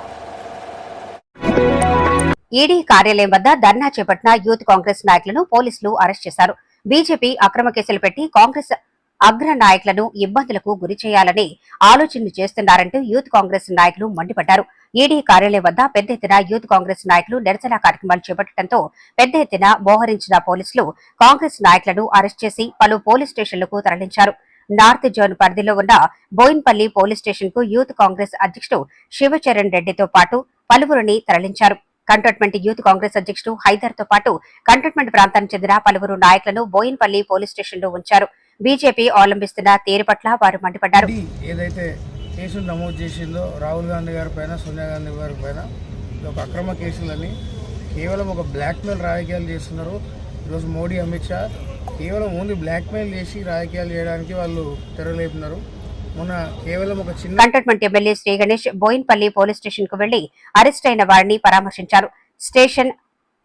ఈడీ కార్యాలయం వద్ద ధర్నా చేపట్టిన యూత్ కాంగ్రెస్ నాయకులను పోలీసులు అరెస్ట్ చేశారు. బీజేపీ అక్రమ కేసులు పెట్టి కాంగ్రెస్ అగ్ర నాయకులను ఇబ్బందులకు గురి చేయాలని ఆలోచనలు చేస్తున్నారంటూ యూత్ కాంగ్రెస్ నాయకులు మండిపడ్డారు. ఈడీ కార్యాలయం వద్ద పెద్ద ఎత్తున యూత్ కాంగ్రెస్ నాయకులు నిరసన కార్యక్రమాలు చేపట్టడంతో పెద్ద ఎత్తున మోహరించిన పోలీసులు కాంగ్రెస్ నాయకులను అరెస్ట్ చేసి పలు పోలీస్ స్టేషన్లకు తరలించారు. నార్త్ జోన్ పరిధిలో ఉన్న బోయిన్పల్లి పోలీస్ స్టేషన్ కు యూత్ కాంగ్రెస్ అధ్యక్షుడు శివచరణ్ రెడ్డితో పాటు పలువురిని తరలించారు. కంటోన్మెంట్ యూత్ కాంగ్రెస్ అధ్యక్షుడు హైదర్ తో పాటు కంటోన్మెంట్ ప్రాంతానికి చెందిన పలువురు నాయకులను బోయిన్పల్లి పోలీస్ స్టేషన్ లో ఉంచారు. బీజేపీ అవలంబిస్తున్న తీరు పట్ల వారు మండిపడ్డారు. ఏదైతే కేసులు నమోదు చేసిందో రాహుల్ గాంధీ గారి పైన, సోనియా గాంధీ గారి పైన ఒక అక్రమ కేసులని కేవలం ఒక బ్లాక్మెయిల్ రాజకీయాలు చేస్తున్నారు. ఈరోజు మోడీ, అమిత్ షా కేవలం ఓన్లీ బ్లాక్మెయిల్ చేసి రాజకీయాలు చేయడానికి వాళ్ళు తెరలేపుతున్నారు. మొన్న కేవలం ఒక చిన్న cantonment MLA Shri Ganesh Bowenpally police station కు వెళ్లి అరెస్ట్ అయిన వారిని పరామర్శించారు. స్టేషన్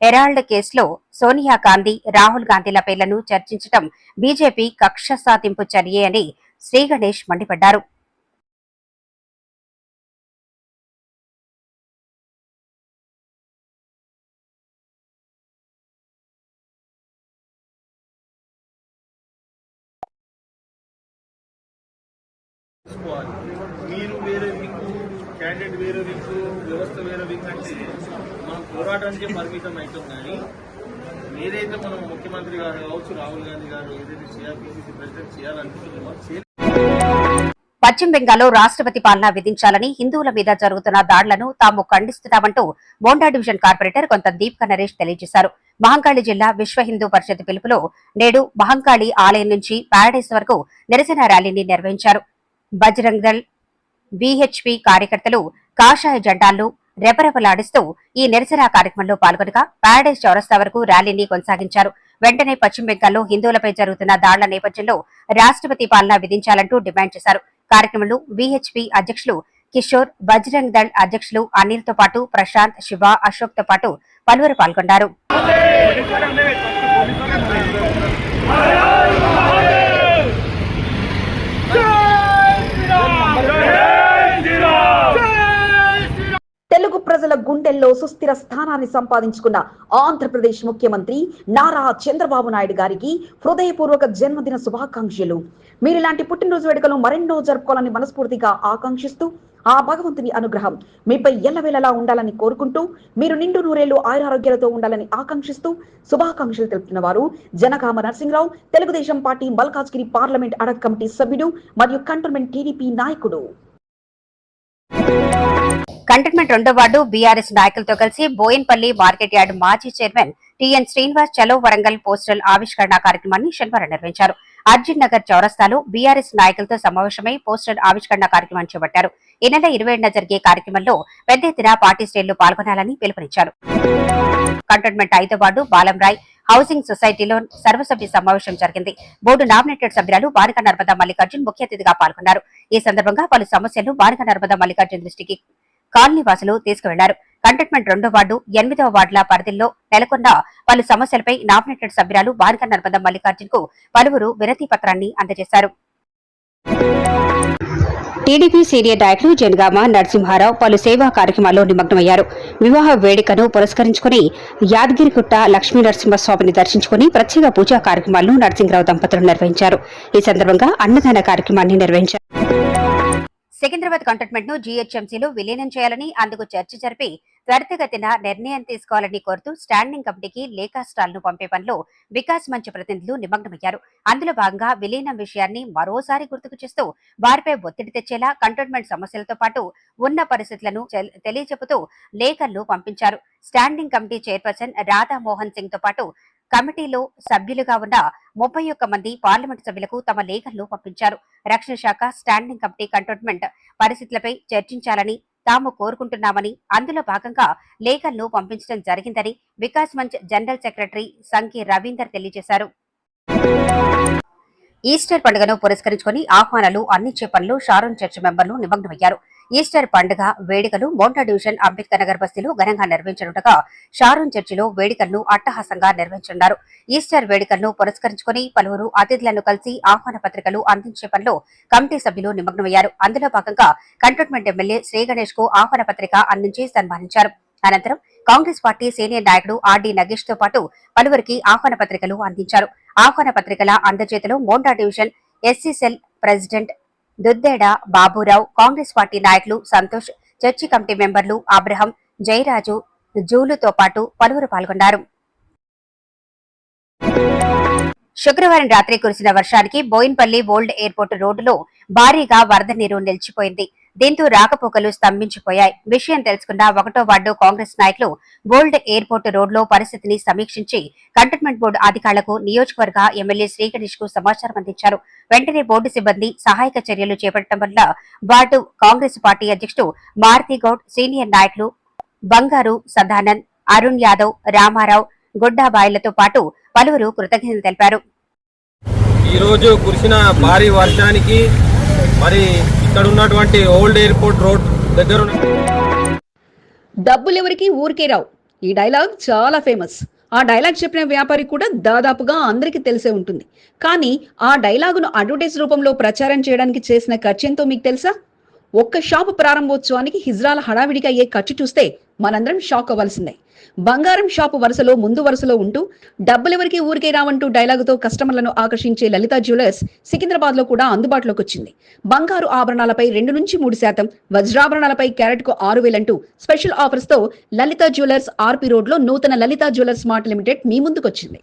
హెరాల్డ్ కేసులో సోనియా గాంధీ, రాహుల్ గాంధీల పేర్లను చర్చించడం బీజేపీ కక్ష సాధింపు చర్యే అని శ్రీ గణేష్ మండిపడ్డారు. మీరు వేరే వింగు, క్యాండిడేట్ వేరే వింగు, వ్యవస్థ వేరే వింగ్ అంటే మనం పోరాటానికే పరిమితం అవుతాం. కానీ ఏదైతే మనం ముఖ్యమంత్రి గారు కావచ్చు, రాహుల్ గాంధీ గారు ఏదైతే పిసిసి ప్రెసిడెంట్ చేయాలనుకుంటున్నామో పశ్చిమ బెంగాల్లో రాష్ట్రపతి పాలన విధించాలని హిందువుల మీద జరుగుతున్న దాడులను తాము ఖండిస్తున్నామంటూ మోండా డివిజన్ కార్పొరేటర్ కొంత దీపికా నరేష్ తెలియజేశారు. మహంకాళి జిల్లా విశ్వ హిందూ పరిషత్ పిలుపులో నేడు మహంకాళి ఆలయం నుంచి ప్యారడైస్ వరకు నిరసన ర్యాలీని నిర్వహించారు. బజరంగ్ దళ్, బీహెచ్పీ కార్యకర్తలు కాషాయ జెండాలను రెపరెపలాడిస్తూ ఈ నిరసన కార్యక్రమంలో పాల్గొనగా ప్యారడైస్ చౌరస్తా వరకు ర్యాలీని కొనసాగించారు. వెంటనే పశ్చిమ బెంగాల్లో హిందువులపై జరుగుతున్న దాడుల నేపథ్యంలో రాష్ట్రపతి పాలన విధించాలంటూ డిమాండ్ చేశారు. కార్యక్రమంలో బీహెచ్పీ అధ్యక్షులు కిషోర్, బజరంగ్ దళ్ అధ్యక్షులు అనిల్ తో పాటు ప్రశాంత్, శివ, అశోక్ తో పాటు పలువురు పాల్గొన్నారు. తెలుగు ప్రజల గుండెల్లో సుస్థిర స్థానాన్ని సంపాదించుకున్న ఆంధ్రప్రదేశ్ ముఖ్యమంత్రి నారా చంద్రబాబు నాయుడు గారికి హృదయపూర్వక జన్మదిన శుభాకాంక్షలు. మీరు ఇలాంటి పుట్టినరోజు వేడుకలు మరెన్నో జరుపుకోవాలని మనస్ఫూర్తిగా ఆకాంక్షిస్తూ ఆ భగవంతుని అనుగ్రహం మీపై ఎల్లవేళలా ఉండాలని కోరుకుంటూ మీరు నిండు నూరేళ్లు ఆయురారోగ్యాలతో ఉండాలని ఆకాంక్షిస్తూ శుభాకాంక్షలు తెలుపుతున్న వారు Janagama Narasimharao, Telugu Desam party Malkajgiri parliament ad hoc committee సభ్యుడు మరియు కంటోన్మెంట్ టీడీపీ నాయకుడు. కంటోన్మెంట్ 2వ వార్డు బీఆర్ఎస్ నాయకులతో కలిసి బోయిన్పల్లి మార్కెట్ యార్డ్ మాజీ చైర్మన్ టిఎన్ శ్రీనివాస్ చలో వరంగల్ పోస్టల్ ఆవిష్కరణ కార్యక్రమాన్ని శనివారం నిర్వహించారు. అర్జున్ నగర్ చౌరస్తాలో బీఆర్ఎస్ నాయకులతో సమావేశమై పోస్టర్ ఆవిష్కరణ కార్యక్రమాన్ని చేపట్టారు. ఈ నెల 27న జరిగే కార్యక్రమంలో పెద్ద ఎత్తున పార్టీ శ్రేణులు పాల్గొనాలని పిలుపునిచ్చారు. కంటోన్మెంట్ 5వ వార్డు బాలంరాయ్ హౌసింగ్ సొసైటీలో సర్వసభ్య సమావేశం జరిగింది. బోర్డు నామినేటెడ్ సభ్యురాలు బానిక నర్మదా మల్లికార్జున్ ముఖ్య అతిథిగా పాల్గొన్నారు. ఈ సందర్భంగా పలు సమస్యలు బానిక నర్మదా మల్లికార్జున్ దృష్టికి కాలనీ వాసులు తీసుకువెళ్లారు. కంటోన్మెంట్ 2వ వార్డు 8వ వార్డుల పరిధిలో నెలకొన్న పలు సమస్యలపై నామినేటెడ్ సభ్యురాలు బానిక నర్మదా మల్లికార్జున్ కు పలువురు వినతి పత్రాన్ని అందజేశారు. టీడీపీ సీనియర్ నాయకులు జనగామ నరసింహారావు పలు సేవా కార్యక్రమాల్లో నిమగ్నమయ్యారు. వివాహ వేడుకను పురస్కరించుకుని యాదగిరిగుట్ట లక్ష్మీ నరసింహస్వామిని దర్శించుకుని ప్రత్యేక పూజా కార్యక్రమాలను నరసింహరావు దంపతులు నిర్వహించారు. ఈ సందర్భంగా అన్నదాన కార్యక్రమాన్ని నిర్వహించారు. సికింద్రాబాద్ కంటోన్మెంట్ ను జీహెచ్ఎంసీలో విలీనం చేయాలని, అందుకు చర్చ జరిపి త్వరితగతిన నిర్ణయం తీసుకోవాలని కోరుతూ స్టాండింగ్ కమిటీకి లేఖాస్టాల్ ను పంపే పనిలో వికాస్ మంచ్ ప్రతినిధులు నిమగ్నమయ్యారు. అందులో భాగంగా విలీనం విషయాన్ని మరోసారి గుర్తుకు చేస్తూ వారిపై ఒత్తిడి తెచ్చేలా కంటోన్మెంట్ సమస్యలతో పాటు ఉన్న పరిస్థితులను తెలియచెబుతూ లేఖలను పంపించారు. Standing committee chairperson Radha Mohan Singh తో పాటు కమిటీలో సభ్యులుగా ఉన్న 31 మంది పార్లమెంటు సభ్యులకు తమ లేఖలను పంపించారు. రక్షణ శాఖ స్టాండింగ్ కమిటీ కంటోన్మెంట్ పరిస్థితులపై చర్చించాలని తాము కోరుకుంటున్నామని, అందులో భాగంగా లేఖలను పంపించడం జరిగిందని వికాస్ మంచ్ జనరల్ సెక్రటరీ సంకి రవీందర్ తెలియజేశారు. ఈస్టర్ పండుగను పురస్కరించుకుని ఆహ్వానాలు అందించే పనులు షారోన్ చర్చ్ మెంబర్లు నిమగ్నమయ్యారు. ఈస్టర్ పండుగ వేడుకలు మోండా డివిజన్ అంబేద్కర్ నగర్ బస్తీలో ఘనంగా నిర్వహించనుండగా షారోన్ చర్చిలో వేడుకలను అట్టహాసంగా నిర్వహించనున్నారు. ఈస్టర్ వేడుకలను పురస్కరించుకుని పలువురు అతిథులను కలిసి ఆహ్వాన పత్రికలు అందించే పనిలో కమిటీ సభ్యులు నిమగ్నమయ్యారు. అందులో భాగంగా కంటోన్మెంట్ ఎమ్మెల్యే శ్రీ గణేష్ కు ఆహ్వాన పత్రిక అందించి సన్మానించారు. అనంతరం కాంగ్రెస్ పార్టీ సీనియర్ నాయకుడు ఆర్డీ నగేష్ తో పాటు పలువురికి ఆహ్వాన పత్రికలు అందించారు. ఆహ్వాన పత్రికల అందజేతలో Monda division SC cell president Duddeda Baburao, Congress party నాయకులు సంతోష్, చర్చి కమిటీ మెంబర్లు అబ్రహం, జయరాజు, జూలుతో పాటు పలువురు పాల్గొన్నారు. శుక్రవారం రాత్రి కురిసిన వర్షానికి బోయిన్పల్లి ఓల్డ్ ఎయిర్పోర్ట్ రోడ్డులో భారీగా వరద నీరు నిలిచిపోయింది. దీంతో రాకపోకలు స్తంభించిపోయాయి. విషయం తెలుసుకున్న 1వ వార్డు కాంగ్రెస్ నాయకులు ఓల్డ్ ఎయిర్పోర్ట్ రోడ్లో పరిస్థితిని సమీక్షించి కంటోన్మెంట్ బోర్డు అధికారులకు నియోజకవర్గ ఎమ్మెల్యే శ్రీ గణేష్ కు సమాచారం అందించారు. వెంటనే బోర్డు సిబ్బంది సహాయక చర్యలు చేపట్టడం వల్ల వార్డు కాంగ్రెస్ పార్టీ అధ్యక్షుడు మారుతి గౌడ్, సీనియర్ నాయకులు బంగారు సదానంద్, అరుణ్ యాదవ్, రామారావు, గుడ్డాబాయిలతో పాటు పలువురు కృతజ్ఞతలు తెలిపారు. ఈ రోజు కురిసిన భారీ వర్షానికి మరి ఇక్కడ ఉన్నటువంటి ఓల్డ్ ఎయిర్పోర్ట్ రోడ్ దగ్గర డబ్బులెవరికి ఊరికే రావు. ఈ డైలాగ్ చాలా ఫేమస్. ఆ డైలాగ్ చెప్పిన వ్యాపారి కూడా దాదాపుగా అందరికీ తెలిసే ఉంటుంది. కానీ ఆ డైలాగును అడ్వర్టైజ్ రూపంలో ప్రచారం చేయడానికి చేసిన ఖర్చు ఎంతో మీకు తెలుసా? ఒక్క షాపు ప్రారంభోత్సవానికి హిజ్రాల హడావిడిగా అయ్యే ఖర్చు చూస్తే మనందరం షాక్ అవ్వాల్సిందే. బంగారం షాపు వరుసలో ముందు వరుసలో ఉంటూ డబ్బులెవరికి ఊరికే రావంటూ డైలాగుతో కస్టమర్లను ఆకర్షించే లలిత జ్యువెలర్స్ సికింద్రాబాద్ లో కూడా అందుబాటులోకి వచ్చింది. బంగారు ఆభరణాలపై 2-3%, వజ్రాభరణాలపై క్యారెట్కు 6,000 అంటూ స్పెషల్ ఆఫర్స్ తో లలిత జ్యువెలర్స్ ఆర్పి రోడ్ లో నూతన లలిత జ్యువెలర్స్ మార్ట్ లిమిటెడ్ మీ ముందుకొచ్చింది.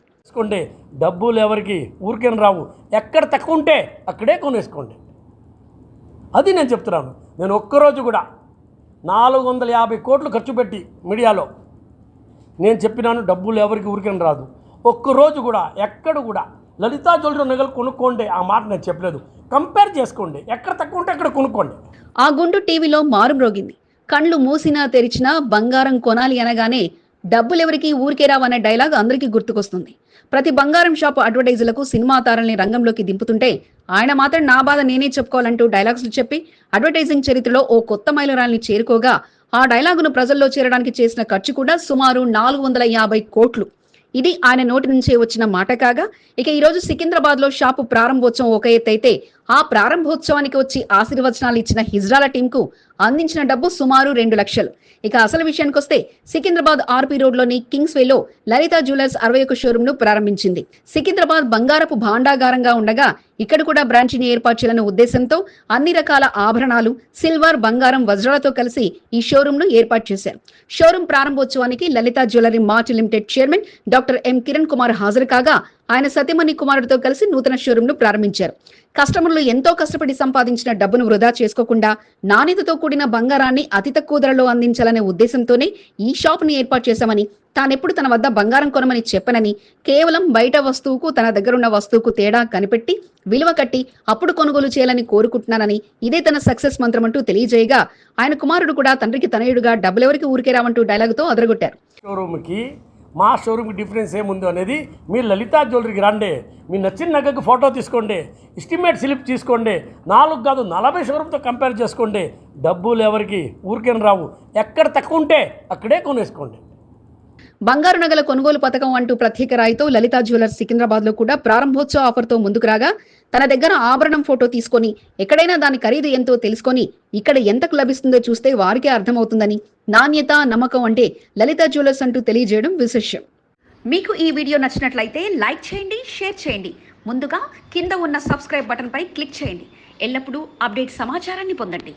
డబ్బులు ఎవరికి ఊరికే రావు, ఎక్కడ తక్కువ ఉంటే అక్కడే కొనేసుకోండి. అది నేను చెప్తున్నాను. నేను ఒక్కరోజు కూడా 450 కోట్లు ఖర్చు పెట్టి మీడియాలో నేను చెప్పినాను, డబ్బులు ఎవరికి ఊరికని రాదు. ఒక్కరోజు కూడా ఎక్కడ కూడా లలితా జ్యువెలరీ నగలు కొనుక్కోండి ఆ మాట నేను చెప్పలేదు. కంపేర్ చేసుకోండి, ఎక్కడ తక్కువ ఉంటే అక్కడ కొనుక్కోండి. ఆ గుండు టీవీలో మారుమ్రోగింది. కళ్ళు మూసినా తెరిచినా బంగారం కొనాలి అనగానే డబ్బులెవరికి ఊరికే రావనే డైలాగ్ అందరికీ గుర్తుకొస్తుంది. ప్రతి బంగారం షాపు అడ్వర్టైజర్లకు సినిమా తారల్ని రంగంలోకి దింపుతుంటే ఆయన మాత్రం నా బాధ నేనే చెప్పుకోవాలంటూ డైలాగ్స్లు చెప్పి అడ్వర్టైజింగ్ చరిత్రలో ఓ కొత్త మైలురాల్ని చేరుకోగా ఆ డైలాగును ప్రజల్లో చేరడానికి చేసిన ఖర్చు కూడా సుమారు 450 కోట్లు. ఇది ఆయన నోటి నుంచే వచ్చిన మాట కాగా, ఇక ఈ రోజు సికింద్రాబాద్ లో షాపు ప్రారంభోత్సవం ఒక ఎత్తైతే ఆ ప్రారంభోత్సవానికి వచ్చి ఆశీర్వచనాలు ఇచ్చిన హిజ్రాల టీంకు అందించిన డబ్బు సుమారు 2 లక్షలు. ఇక అసలు విషయానికి వస్తే సికింద్రాబాద్ ఆర్పి రోడ్ లోని కింగ్స్ వేలో లలిత జ్యువెలర్స్ 61 షోరూమ్ ను ప్రారంభించింది. సికింద్రాబాద్ బంగారపు భాండాగారంగా ఉండగా ఇక్కడ కూడా బ్రాంచిని ఏర్పాటు చేయాలనే ఉద్దేశంతో అన్ని రకాల ఆభరణాలు, సిల్వర్, బంగారం, వజ్రాలతో కలిసి ఈ షోరూమ్ ను ఏర్పాటు చేశారు. షోరూమ్ ప్రారంభోత్సవానికి Lalitha jewellery mart limited chairman doctor M Kiran Kumar హాజరు కాగా ఆయన సతీమణి కుమారుడితో కలిసి నూతన షోరూమ్ ను ప్రారంభించారు. కస్టమర్లు ఎంతో కష్టపడి సంపాదించిన డబ్బును వృధా చేసుకోకుండా నాణ్యతతో కూడిన బంగారాన్ని అతి తక్కువ ధరలో అందించాలనే ఉద్దేశంతోనే ఈ షాప్ ని ఏర్పాటు చేశామని, తానెప్పుడు తన వద్ద బంగారం కొనమని చెప్పనని, కేవలం బయట వస్తువుకు తన దగ్గరున్న వస్తువుకు తేడా కనిపెట్టి విలువ కట్టి అప్పుడు కొనుగోలు చేయాలని కోరుకుంటున్నానని, ఇదే తన సక్సెస్ మంత్రం అంటూ తెలియజేయగా ఆయన కుమారుడు కూడా తండ్రికి తనయుడుగా డబ్బులెవరికి ఊరికే రావంటూ డైలాగుతో అదరగొట్టారు. షోరూమ్కి మా షోరూమ్కి డిఫరెన్స్ ఏముందో అనేది మీరు లలితా జ్యువెలరీకి రండి, మీ నచ్చిన నగకు ఫోటో తీసుకోండి, ఎస్టిమేట్ స్లిప్ తీసుకోండి, 4 కాదు 40 షోరూమ్తో కంపేర్ చేసుకోండి. డబ్బులు ఎవరికి ఊరికేం రావు, ఎక్కడ తక్కువ ఉంటే అక్కడే కొనేసుకోండి. బంగారు నగల కొనుగోలు పథకం అంటూ ప్రత్యేక రాయితో లలితా జ్యువెలర్స్ సికింద్రాబాద్ లో కూడా ప్రారంభోత్సవ ఆఫర్తో ముందుకు రాగా తన దగ్గర ఆభరణం ఫోటో తీసుకొని ఎక్కడైనా దాని ఖరీదు ఎంతో తెలుసుకొని ఇక్కడ ఎంతకు లభిస్తుందో చూస్తే వారికే అర్థమవుతుందని, నాణ్యత, నమ్మకం అంటే లలితా జ్యువెలర్స్ అంటూ తెలియజేయడం విశేషం. మీకు ఈ వీడియో నచ్చినట్లయితే లైక్ చేయండి, షేర్ చేయండి. ముందుగా కింద ఉన్న సబ్స్క్రైబ్ బటన్ పై క్లిక్ చేయండి. ఎల్లప్పుడూ అప్డేట్ సమాచారాన్ని పొందండి.